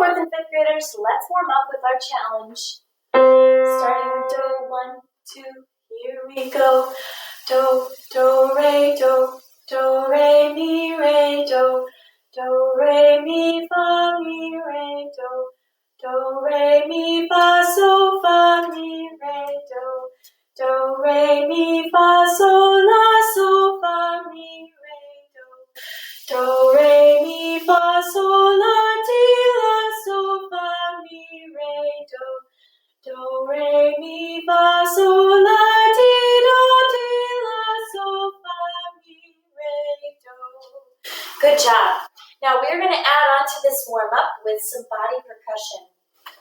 4th and 5th graders, let's warm up with our challenge. Starting with do, 1, 2, here we go. Do, do, re, do, mi, re, do, re, mi, fa, mi, re, do, re, mi, fa, so, fa, mi, re, do, re, mi, fa, so, la, so, fa, mi, re, do, re, mi, fa, so, la, ti, la, so, fa, mi, re, do, re, mi, fa, so, la, ti, do, ti, la, so, fa, mi, re, do. Good job. Now we're going to add on to this warm-up with some body percussion.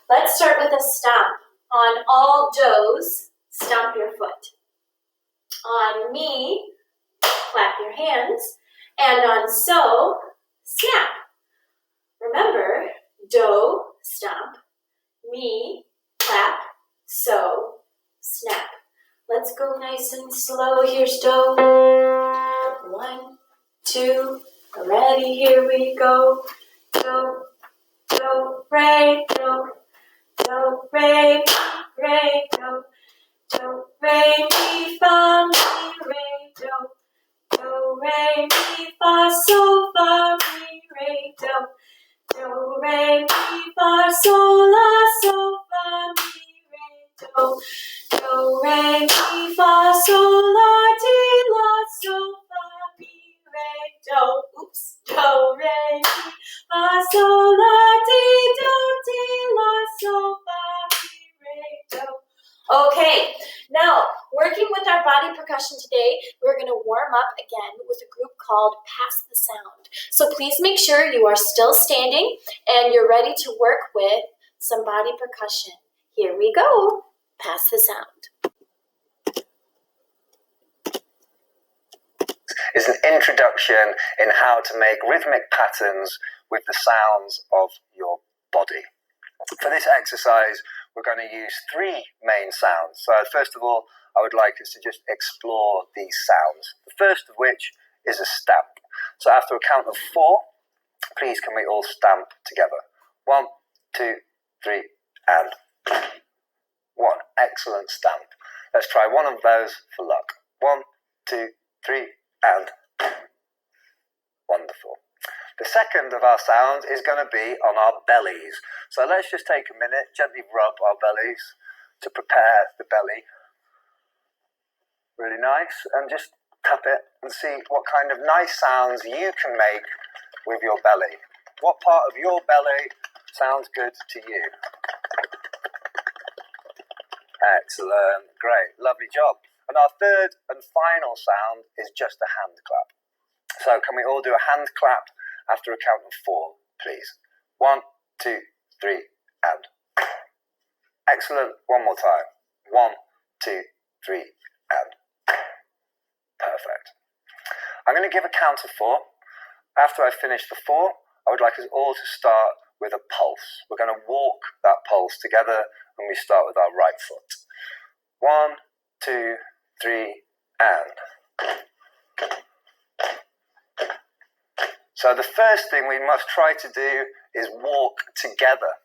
Let's start with a stomp. On all do's, stomp your foot. On mi, clap your hands. And on so, snap. Remember, do, stomp, mi, clap, so, snap. Let's go nice and slow. Here's do. 1, 2, ready, here we go. Do, re, do, re, do, re, mi, fa, mi, re, do, re, mi, fa, so, fa, mi, re, do, re, mi, fa, so, la, so, fa, mi, re, do, re, mi, fa, so, la, ti, la, so, fa, mi, re, do. Oops. Do, re, mi, fa, so, la, ti, do, ti, la, so, fa, mi, re, do. Okay, now working with our body percussion today, we're going to warm up again with a group called Pass the Sound. So please make sure you are still standing and you're ready to work with some body percussion. Here we go. Pass the sound. Is an introduction in how to make rhythmic patterns with the sounds of your body. For this exercise, we're going to use 3 main sounds. So first of all, I would like us to just explore these sounds. The first of which is a stamp. So after a count of 4, please can we all stamp together. 1, 2, 3, and 1. Excellent stamp. Let's try one of those for luck. 1, 2, 3, and wonderful. The second of our sounds is going to be on our bellies. So let's just take a minute, gently rub our bellies to prepare the belly. Really nice. And just tap it and see what kind of nice sounds you can make with your belly. What part of your belly sounds good to you? Excellent. Great. Lovely job. And our third and final sound is just a hand clap. So can we all do a hand clap after a count of 4, please? 1, 2, 3, and excellent. One more time. 1, 2, 3, and perfect. I'm going to give a count of 4. After I finish the 4, I would like us all to start with a pulse. We're going to walk that pulse together, and we start with our right foot. 1, 2, 3, and. So the first thing we must try to do is walk together.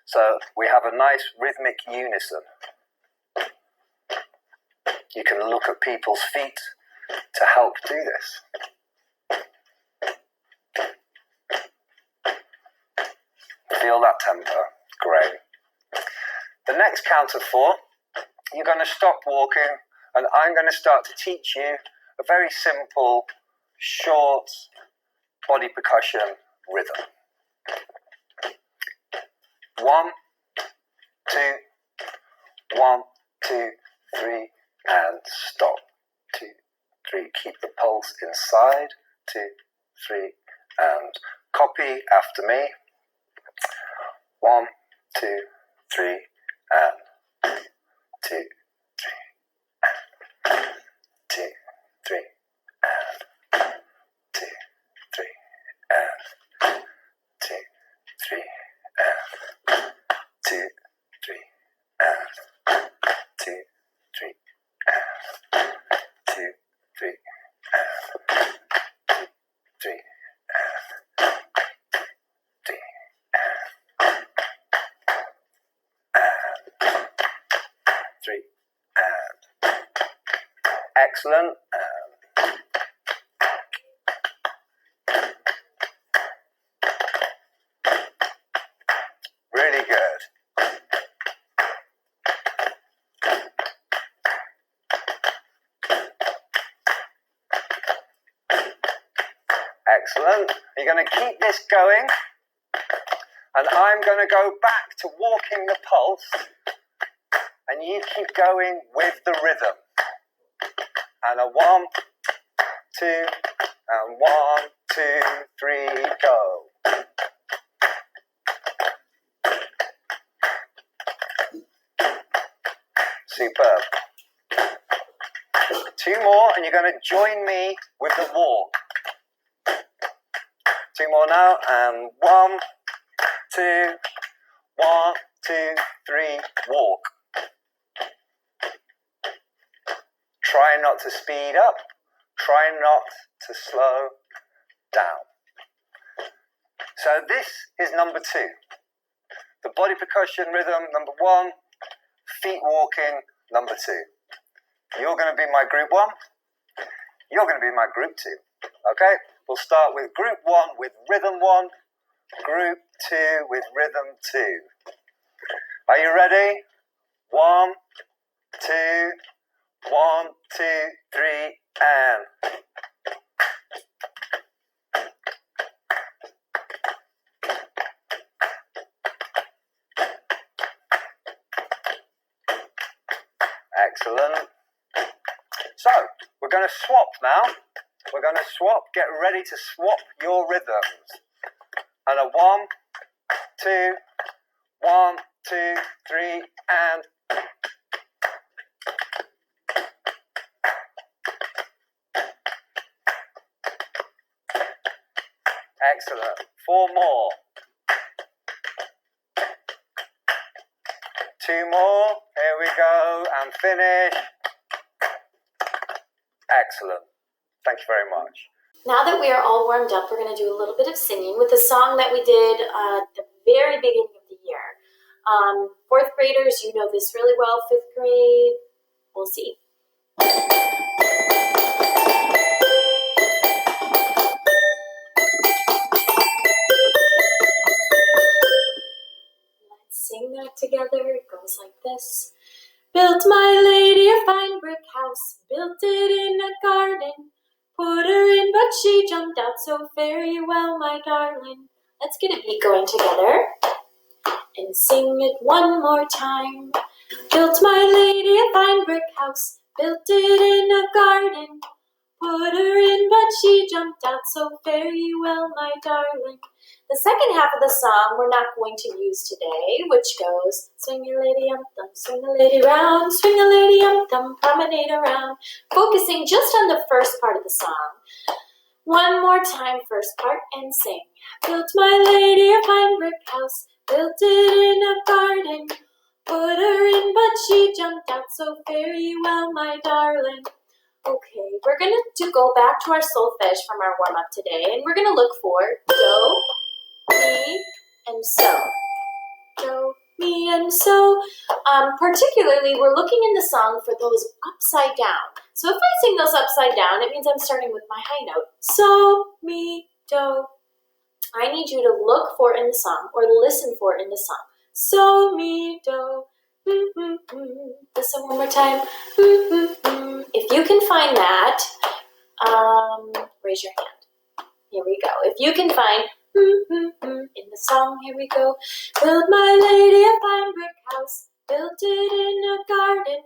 So we have a nice rhythmic unison. You can look at people's feet to help do this. Feel that tempo. Great. The next count of 4, you're going to stop walking and I'm going to start to teach you a very simple, short body percussion rhythm. 1, 2, 1, 2, 3, and stop. 2, 3. Keep the pulse inside. 2, 3, and copy after me. 1, 2, 3, and 2, 3, and 2, 3, and 2, 3, and 2, 3, and 2, 3, and 2, 3, and 2, 3, and 2, 3, and 3, 3, and excellent. Really good. Excellent. You're going to keep this going, and I'm going to go back to walking the pulse, and you keep going with the rhythm. And a 1, 2, and 1, 2, 3, go. Superb. 2 more, and you're going to join me with the walk. 2 more now, and 1, 2, 1, 2, 3, walk. Try not to speed up, try not to slow down. So this is number 2. The body percussion rhythm, number 1, feet walking, number 2. You're going to be my group 1, you're going to be my group 2. Okay, we'll start with group 1 with rhythm 1, group 2 with rhythm 2. Are you ready? 1, 2, 1, 2, 3, and excellent. So, we're going to swap now. We're going to swap. Get ready to swap your rhythms. And a 1, 2, 1, 2, 3, and excellent. 4 more. 2 more. Here we go. And finish. Excellent. Thank you very much. Now that we are all warmed up, we're going to do a little bit of singing with a song that we did at the very beginning of the year. 4th graders, you know this really well. 5th grade, we'll see. Let's sing that together. It goes like this. Built my lady a fine brick house, built it in a garden. Put her in, but she jumped out so very well, my darling. Let's get a beat going together and sing it one more time. Built my lady a fine brick house, built it in a garden. Put her in, but she jumped out so very well, my darling. The second half of the song we're not going to use today, which goes, swing a lady um-thumb, swing a lady round, swing a lady um-thumb, promenade around, focusing just on the first part of the song. One more time, first part, and sing. Built my lady a fine brick house, built it in a garden. Put her in, but she jumped out so very well, my darling. Okay, we're going to go back to our solfege from our warm-up today, and we're going to look for do, mi, and so. Do, mi, and so. Particularly, we're looking in the song for those upside down. So if I sing those upside down, it means I'm starting with my high note. So, mi, do. I need you to look for in the song, or listen for in the song. So, mi, do. Listen one more time. If you can find that, raise your hand. Here we go. If you can find in the song, here we go. Built my lady a fine brick house, built it in a garden.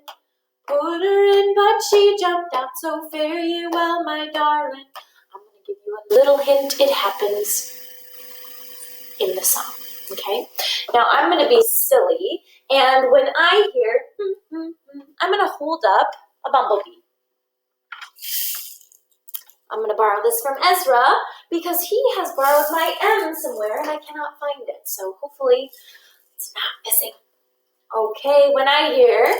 Put her in, but she jumped out so very well, my darling. I'm going to give you a little hint. It happens in the song, okay? Now, I'm going to be silly, and when I hear I'm going to hold up a bumblebee. I'm going to borrow this from Ezra because he has borrowed my M somewhere and I cannot find it. So hopefully it's not missing. Okay, when I hear,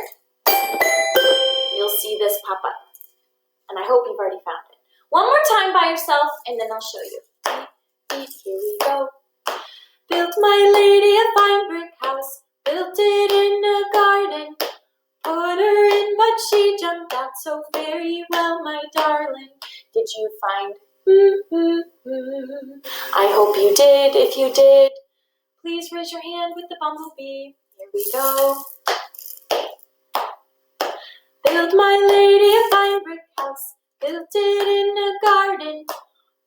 you'll see this pop up. And I hope you've already found it. One more time by yourself and then I'll show you. Here we go. Built my lady a fine brick house, built it in a garden. Put but she jumped out so very well, my darling. Did you find? I hope you did. If you did, please raise your hand with the bumblebee. Here we go. Built my lady a fine brick house, built it in a garden.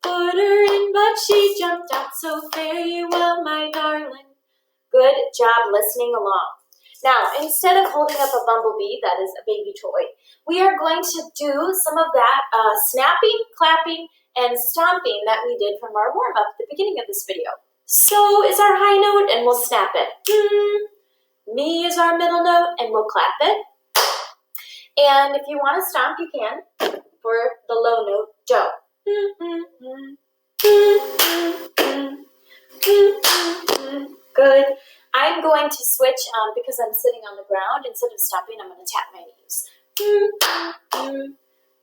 Put her in, but she jumped out so very well, my darling. Good job listening along. Now, instead of holding up a bumblebee, that is a baby toy, we are going to do some of that snapping, clapping, and stomping that we did from our warm-up at the beginning of this video. So is our high note, and we'll snap it. Mi is our middle note, and we'll clap it. And if you want to stomp, you can for the low note, do. Good. I'm going to switch because I'm sitting on the ground. Instead of stomping, I'm going to tap my knees.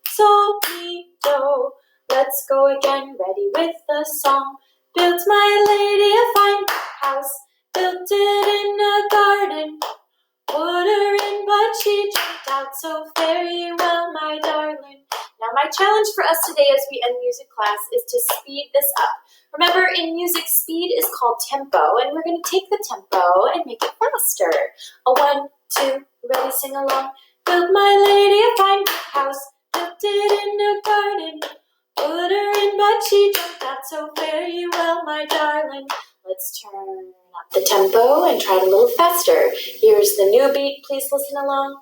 So, mi, do. Let's go again. Ready with the song. Built my lady a fine house. Built it in a garden. Put her in, but she jumped out so very well, my darling. Now, my challenge for us today as we end music class is to speed this up. Remember, in music, speed is called tempo, and we're going to take the tempo and make it faster. A 1, 2, ready, sing along. Built my lady a fine house, built it in a garden. Put her in, but she jumped out so very well, my darling. Let's turn up the tempo and try it a little faster. Here's the new beat. Please listen along.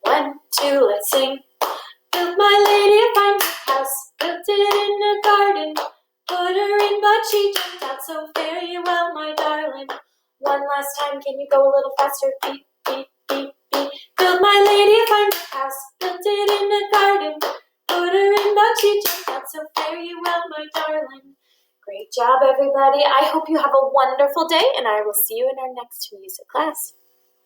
1, 2, let's sing. Built my lady a fine house, built it in a garden. Put her in, but she jumped out so very well, my darling. One last time, can you go a little faster? Beep, beep, beep, beep. Built my lady a fine house, built it in a garden. Put her in, but she jumped out so very well, my darling. Great job, everybody. I hope you have a wonderful day, and I will see you in our next music class.